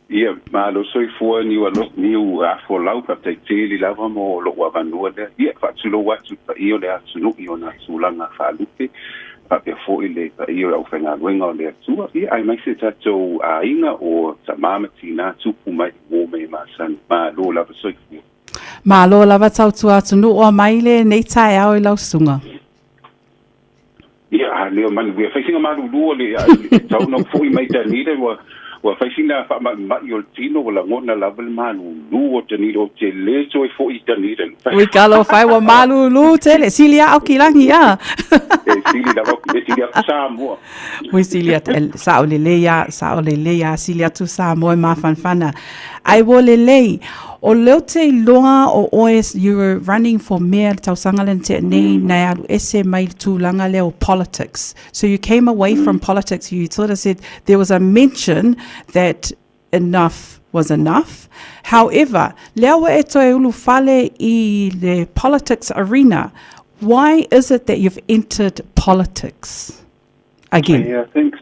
Ia, malo soifua niu a folau pa taiteli lava mo lo wa vanua le. Ia, whatulo watu pa io le atunu i o na tūlanga whalupe. Pa pe fo ile pa io au whenga ruenga o le atua. Ia, ai mai se tatou a inga o ta mamati nā tupu mai mō me masan. Ma lo lava soifua. Ma lo lava tautu atunu o maile nei tae au I lau sunga. Ia, leo mani, wea whaisinga marulu o le tau nau fo I mai tanire wa whaisina mai o tino o la ngona lava le marulu o tanire o te leso e fo I tanire. Ui kalo whai wa malulu tele, silia au kilangi a. E sili lava e sili atu Samoa. Ui silia, sao le leia, silia tu Samoa ma fanfana. Ai wo le lei. O leo te loa o oes, you were running for mayor tausanga le te nei nei alu ese mai tūlanga leo politics. So you came away from politics. You sort of said there was a mention that enough was enough. However, leo e toi ulu fale I the politics arena. Why is it that you've entered politics again? Yeah, thanks.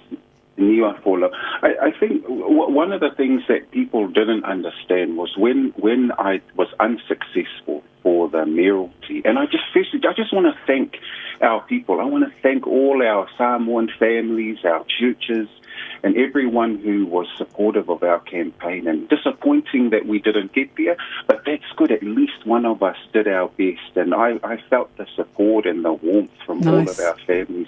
I think one of the things that people didn't understand was when I was unsuccessful for the mayoralty, and I just want to thank our people. I want to thank all our Samoan families, our churches, and everyone who was supportive of our campaign. And disappointing that we didn't get there, but that's good. At least one of us did our best, and I felt the support and the warmth from all of our families.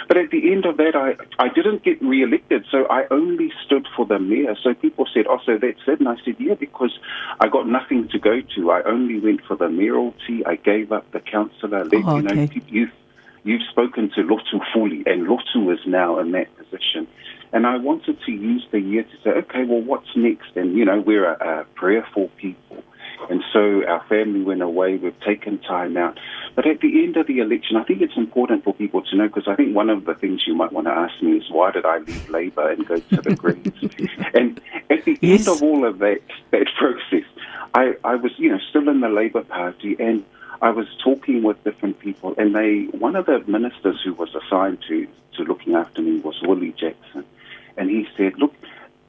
But at the end of that, I didn't get re-elected, so I only stood for the mayor. So people said, oh, so that's it? And I said, yeah, because I got nothing to go to. I only went for the mayoralty. I gave up the councillor. You've spoken to Lotu fully, and Lotu is now in that position. And I wanted to use the year to say, okay, well, what's next? And, we're a prayerful people. And so our family went away. We've taken time out. But at the end of the election, I think it's important for people to know, because I think one of the things you might want to ask me is, why did I leave Labour and go to the Greens? And at the end of all of that process, I was, still in the Labour Party, and I was talking with different people, and one of the ministers who was assigned to looking after me was Willie Jackson. And he said, look,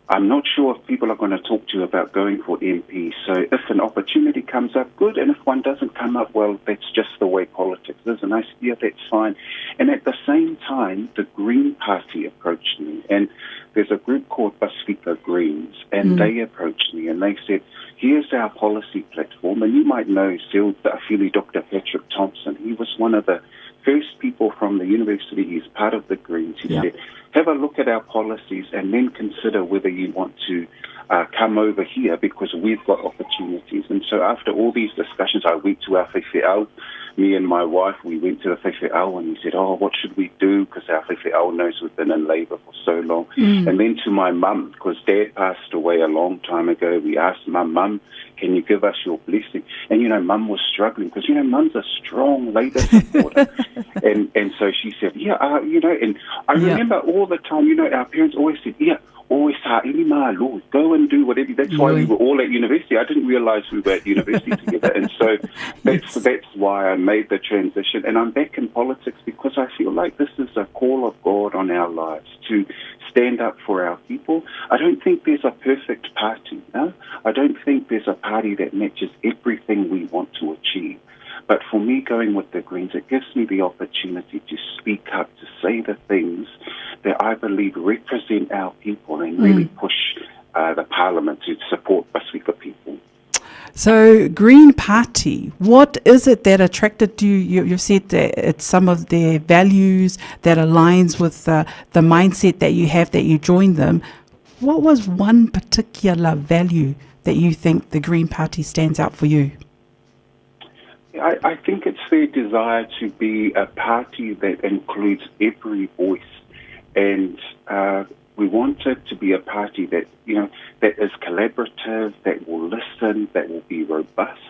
I'm not sure if people are going to talk to you about going for MP. So if an opportunity comes up, good. And if one doesn't come up, well, that's just the way politics is. And I said, yeah, that's fine. And at the same time, the Green Party approached me. And there's a group called Pasifika Greens. And they approached me and they said, here's our policy platform. And you might know Dr. Patrick Thompson. He was one of the first people from the university. He's part of the Greens. He said, have a look at our policies and then consider whether you want to come over here, because we've got opportunities. And so after all these discussions, I went to our Whewhiau. Me and my wife, we went to the Whewhiau, and he said, oh, what should we do? Because our Whewhiau knows we've been in Labour for so long. And then to my mum, because Dad passed away a long time ago, we asked Mum, can you give us your blessing? And, Mum was struggling because, Mum's a strong Labour supporter. and so she said, yeah, and I remember all the time, our parents always said, yeah, always go and do whatever. That's why we were all at university. I didn't realize we were at university together. And so that's why I made the transition. And I'm back in politics because I feel like this is a call of God on our lives to stand up for our people. I don't think there's a perfect party. No? I don't think there's a party that matches everything we want to achieve. But for me, going with the Greens, it gives me the opportunity to speak up, to say the things that I believe represent our people and really push the Parliament to support Pasifika people. So, Green Party, what is it that attracted you? You've said that it's some of their values that aligns with the mindset that you have, that you joined them. What was one particular value that you think the Green Party stands out for you? I think it's their desire to be a party that includes every voice, and we want it to be a party that that is collaborative, that will listen, that will be robust,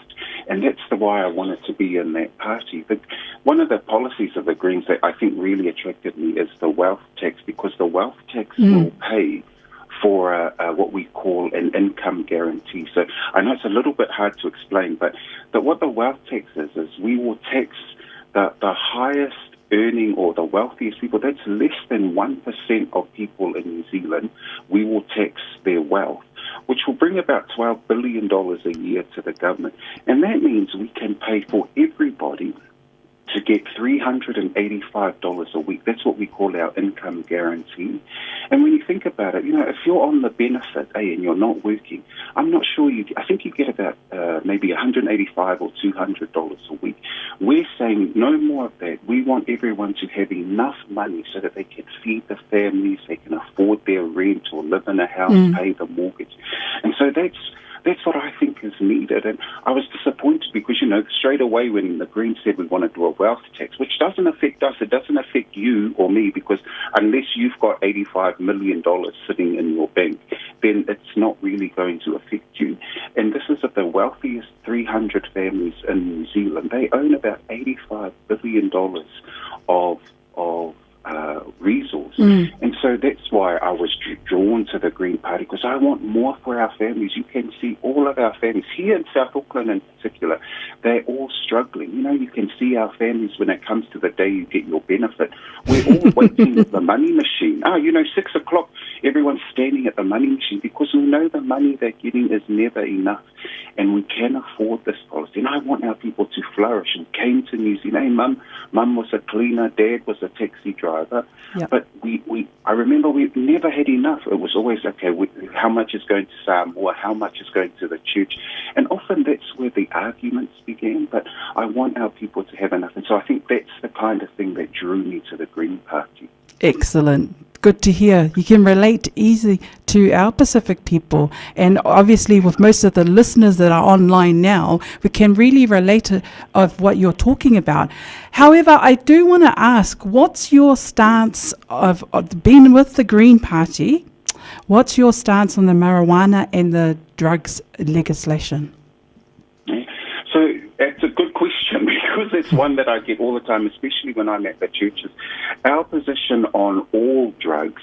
and that's why I wanted to be in that party. But one of the policies of the Greens that I think really attracted me is the wealth tax, because the wealth tax will pay for what we call an income guarantee. So I know it's a little bit hard to explain, but what the wealth tax is we will tax the highest earning or the wealthiest people. That's less than 1% of people in New Zealand. We will tax their wealth, which bring about $12 billion a year to the government. And that means we can pay for everybody to get $385 a week. That's what we call our income guarantee. And when you think about it, if you're on the benefit, and you're not working, I'm not sure I think you get about maybe $185 or $200 a week. We're saying no more of that. We want everyone to have enough money so that they can feed the families, they can afford their rent or live in a house, pay the mortgage. And so that's what I think is needed. And I was disappointed because, straight away when the Greens said we want to do a wealth tax, which doesn't affect us, it doesn't affect you or me, because unless you've got $85 million sitting in your bank, then it's not really going to affect you. And this is of the wealthiest 300 families in New Zealand. They own about $85 billion of resource. And so that's why I was drawn to the Green Party, because I want more for our families. You can see all of our families here in South Auckland in particular, they're all struggling. You can see our families when it comes to the day you get your benefit. We're all waiting at the money machine. 6 o'clock, everyone's standing at the money machine because we know the money they're getting is never enough. And we can afford this policy. And I want our people to flourish. And came to New Zealand. Hey, Mum was a cleaner, Dad was a taxi driver. Yep. But I remember we never had enough. It was always, how much is going to Samoa? How much is going to the church? And often that's where the arguments began. But I want our people to have enough. And so I think that's the kind of thing that drew me to the Green Party. Excellent. Good to hear. You can relate easily to our Pacific people. And obviously with most of the listeners that are online now, we can really relate of what you're talking about. However, I do want to ask, what's your stance of being with the Green Party? What's your stance on the marijuana and the drugs legislation? So that's a good question, because it's one that I get all the time, especially when I'm at the churches. Our position on all drugs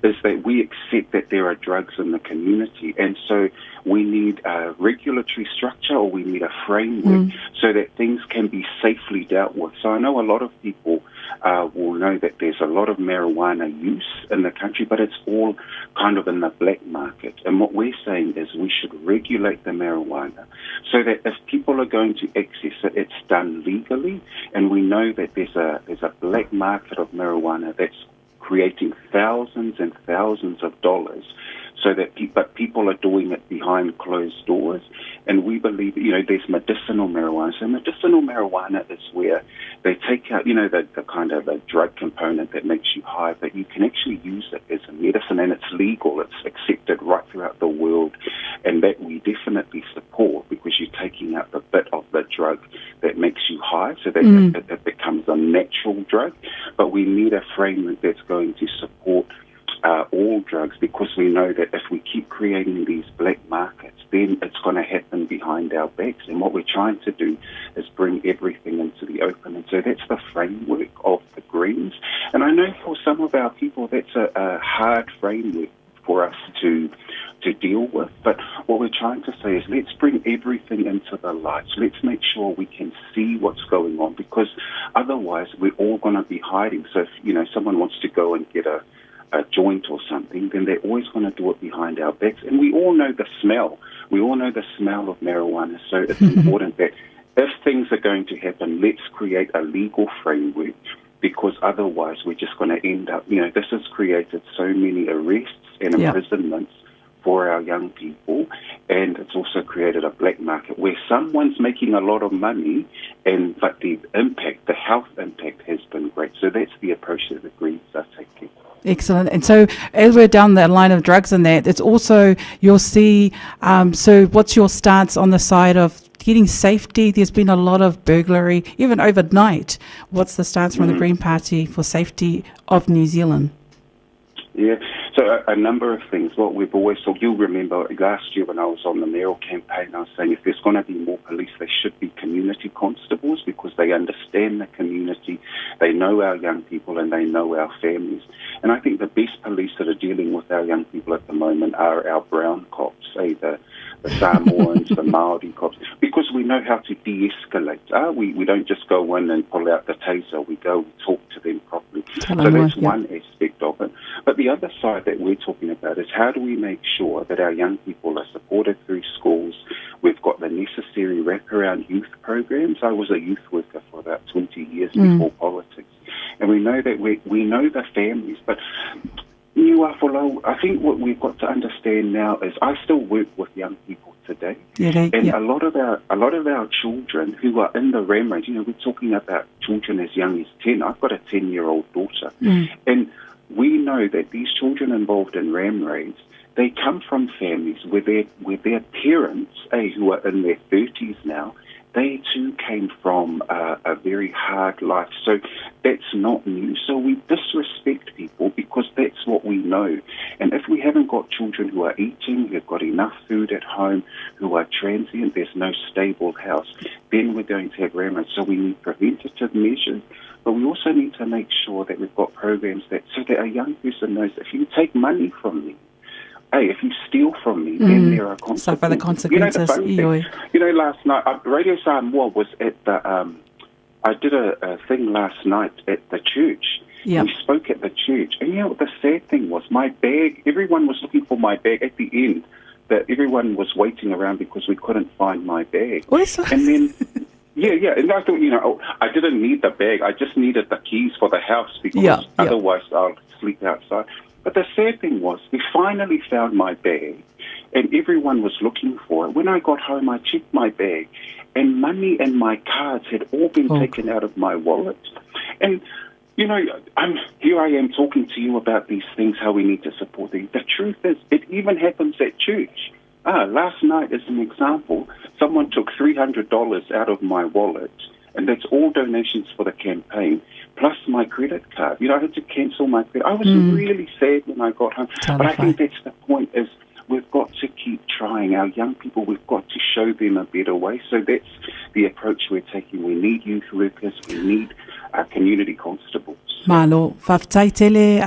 is that we accept that there are drugs in the community, and so we need a regulatory structure, or we need a framework so that things can be safely dealt with. So I know a lot of people will know that there's a lot of marijuana use in the country, but it's all kind of in the black market. And what we're saying is we should regulate the marijuana so that if people are going to access it, it's done legally. And we know that there's a black market of marijuana that's creating thousands and thousands of dollars, so that people are doing it behind closed doors. And we believe, there's medicinal marijuana. So medicinal marijuana is where they take out, the kind of a drug component that makes you high, but you can actually use it as a medicine, and it's legal. It's accepted right throughout the world, and that we definitely support, because you're taking out the bit of the drug that makes you high, so that it becomes a natural drug. But we need a framework that's going to support all drugs, because we know that if we keep creating these black markets, then it's going to happen behind our backs. And what we're trying to do is bring everything into the open. And so that's the framework of the Greens. And I know for some of our people that's a hard framework for us to deal with. But what we're trying to say is, let's bring everything into the light. So let's make sure we can see what's going on, because otherwise we're all going to be hiding. So if someone wants to go and get a joint or something, then they're always going to do it behind our backs. And we all know the smell. We all know the smell of marijuana. So it's important that if things are going to happen, let's create a legal framework, because otherwise we're just going to end up, this has created so many arrests and imprisonments for our young people, and it's also created a black market where someone's making a lot of money, but the health impact has been great. So that's the approach that the Greens are taking. Excellent. And so as we're down that line of drugs and that, it's also, you'll see, so what's your stance on the side of getting safety? There's been a lot of burglary, even overnight. What's the stance from the Green Party for safety of New Zealand? Yeah, so a number of things. What we've always thought, you'll remember last year when I was on the mayoral campaign, I was saying if there's going to be more police, they should be community constables, because they understand the community, they know our young people, and they know our families. And I think the best police that are dealing with our young people at the moment are our brown cops, the the Samoans, the Maori cops, because we know how to de-escalate. We don't just go in and pull out the taser. We go and talk to them properly. So that's one aspect of it. But the other side that we're talking about is how do we make sure that our young people are supported through schools? We've got the necessary wraparound youth programs. I was a youth worker for about 20 years before politics. And we know that we know the families, but I think what we've got to understand now is I still work with young people today, a lot of our children who are in the ram range. We're talking about children as young as 10. I've got a 10-year-old daughter, and we know that these children involved in ram raids, they come from families where their parents, who are in their 30s now, they too came from a very hard life. So that's not new. So we disrespect people because that's what we know. And if we haven't got children who are eating, who've got enough food at home, who are transient, there's no stable house, then we're going to have ram raids. So we need preventative measures, but we also need to make sure that we've got programs so that a young person knows if you take money from me, if you steal from me, then there are consequences. Suffer the consequences. Last night, Radio Samoa was at the, I did a thing last night at the church. Yep. We spoke at the church. And the sad thing was my bag, everyone was looking for my bag at the end, that everyone was waiting around because we couldn't find my bag. And then... Yeah, and I thought, I didn't need the bag. I just needed the keys for the house because otherwise I'll sleep outside. But the sad thing was, we finally found my bag, and everyone was looking for it. When I got home, I checked my bag, and money and my cards had all been taken out of my wallet. And, here I am talking to you about these things, how we need to support them. The truth is, it even happens at church. Last night, as an example, someone took $300 out of my wallet, and that's all donations for the campaign, plus my credit card. I had to cancel my credit. I was really sad when I got home. But I think that's the point, is we've got to keep trying. Our young people, we've got to show them a better way. So that's the approach we're taking. We need youth workers. We need community constables. Malo, whaftai tele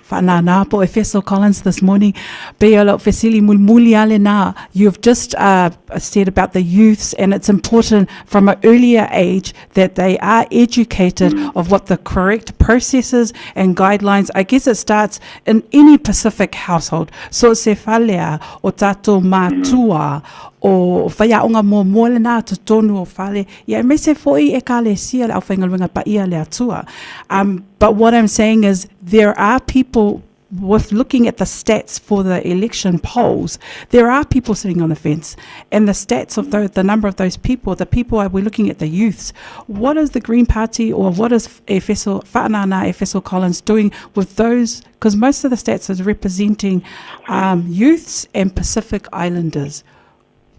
Faanana Efeso Collins this morning. Beolo Fesili Mulmuli Alena. You've just said about the youths, and it's important from an earlier age that they are educated of what the correct processes and guidelines. I guess it starts in any Pacific household. So se falea o tato matua o whaia onga mō mōle nā to tonu o whale. Ia me se foi e ka le sia au whaingalunga pa ia le atua. But what I'm saying is there are people, with looking at the stats for the election polls, there are people sitting on the fence. And the stats of the number of those people, we're looking at the youths. What is the Green Party, or what is Faanana Efeso Collins doing with those? Because most of the stats is representing youths and Pacific Islanders.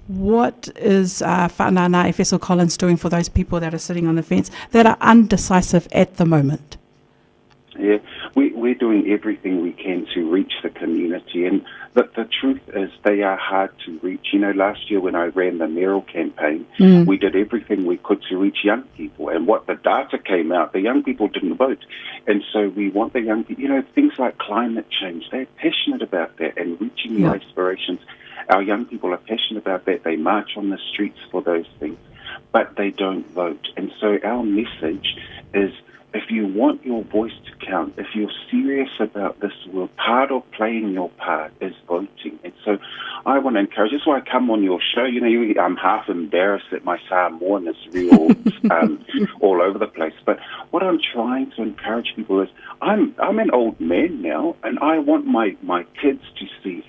What is Faanana Efeso Collins doing for those people that are sitting on the fence that are undecisive at the moment? Yeah, we're doing everything we can to reach the community, and the truth is they are hard to reach. Last year when I ran the mayoral campaign, we did everything we could to reach young people, and what the data came out, the young people didn't vote. And so we want the young people, things like climate change, they're passionate about that and reaching their aspirations. Our young people are passionate about that. They march on the streets for those things, but they don't vote. And so our message is, if you want your voice to count, if you're serious about this world, part of playing your part is voting. And so I want to encourage, that's why I come on your show. I'm half embarrassed that my Samoan is real all over the place. But what I'm trying to encourage people is, I'm an old man now, and I want my kids to see,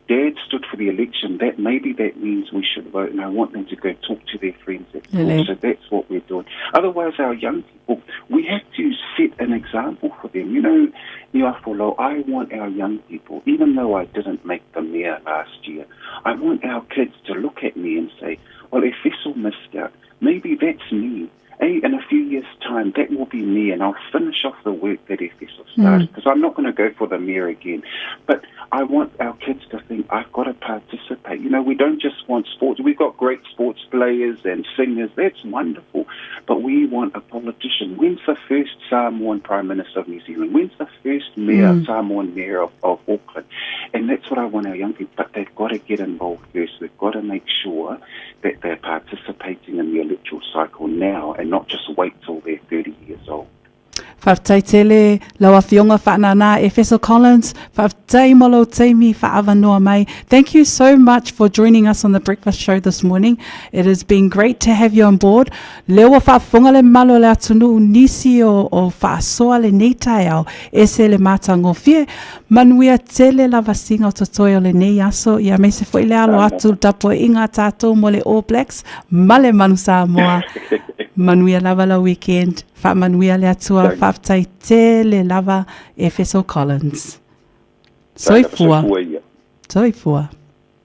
Dad stood for the election. Maybe that means we should vote, and I want them to go talk to their friends at school. So that's what we're doing. Otherwise, our young people, we have to set an example for them. I want our young people, even though I didn't make the mayor last year, I want our kids to look at me and say, well, if Efeso missed out, maybe that's me. In a few years' time, that will be me, and I'll finish off the work that Efeso started, because I'm not going to go for the mayor again. But I want our kids to think, I've got to participate. we don't just want sports. We've got great sports players and singers. That's wonderful. But we want a politician. When's the first Samoan Prime Minister of New Zealand? When's the first Samoan Mayor of Auckland? And that's what I want our young people. But they've got to get involved first. We've got to make sure that they're participating in the electoral cycle now and not just wait till they're 30 years old. Whaftaitele lawa fionga Faanana Efeso Collins, whaftai molo teimi whaavanoa mai. Thank you so much for joining us on the breakfast show this morning. It has been great to have you on board. Lewa whaafonga le malo le atunu unisi o whaasoa le neitai au ese le mātango fie. Manuia tele lava singa o totoi o le nei aso. Ia me se fwoi le alo atu tapo inga tātou mo le All Blacks. Male manu Samoa. Manuia lava la weekend. Manuia le atua whaftai tele lava Efeso Collins. Soifua. Soifua.